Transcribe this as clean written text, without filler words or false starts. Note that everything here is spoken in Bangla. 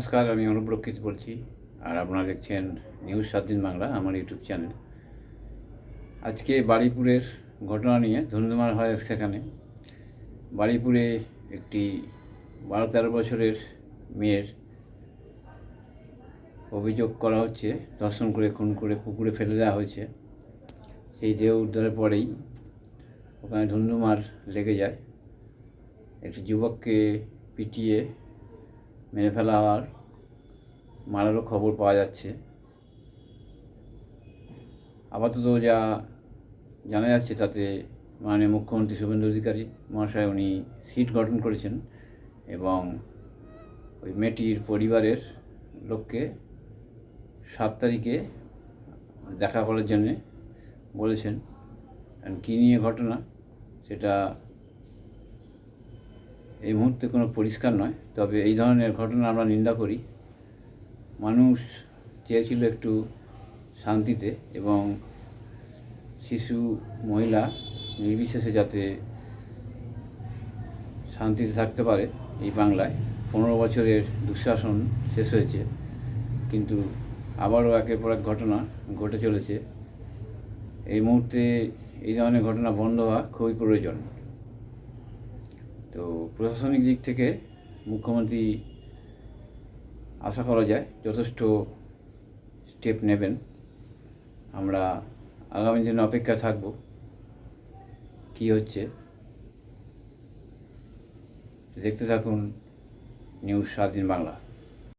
নমস্কার, আমি অনুপ্রকৃত বলছি। আর আপনারা দেখছেন নিউজ 7 দিন বাংলা, আমার ইউটিউব চ্যানেল। আজকে বারুইপুরের ঘটনা নিয়ে ধুন্ধুমার হয় সেখানে। বারুইপুরে একটি 12-13 বছরের মেয়ের অভিযোগ করা হচ্ছে ধর্ষণ করে খুন করে পুকুরে ফেলে দেওয়া হয়েছে। সেই দেহ উদ্ধারের পরেই ওখানে ধুন্ধুমার লেগে যায়। একটি যুবককে পিটিয়ে মেরে ফেলা হওয়ার মারারও খবর পাওয়া যাচ্ছে। আপাতত যা জানা যাচ্ছে তাতে মাননীয় মুখ্যমন্ত্রী শুভেন্দু অধিকারী মহাশয় উনি সিট গঠন করেছেন এবং ওই মেয়েটির পরিবারের লোককে 7 তারিখে দেখা করার জন্যে বলেছেন। কী নিয়ে ঘটনা সেটা এই মুহূর্তে কোনো পরিষ্কার নয়, তবে এই ধরনের ঘটনা আমরা নিন্দা করি। মানুষ চেয়েছিল একটু শান্তিতে এবং শিশু মহিলা নির্বিশেষে যাতে শান্তিতে থাকতে পারে এই বাংলায়। 15 বছরের দুঃশাসন শেষ হয়েছে, কিন্তু আবারও একের পর এক ঘটনা ঘটে চলেছে। এই মুহূর্তে এই ধরনের ঘটনা বন্ধ হওয়া খুবই প্রয়োজন। তো প্রশাসনিক দিক থেকে মুখ্যমন্ত্রী আশা করা যায় যথেষ্ট স্টেপ নেবেন। আমরা আগামী দিনে অপেক্ষা থাকব কী হচ্ছে। দেখতে থাকুন নিউজ 7 দিন বাংলা।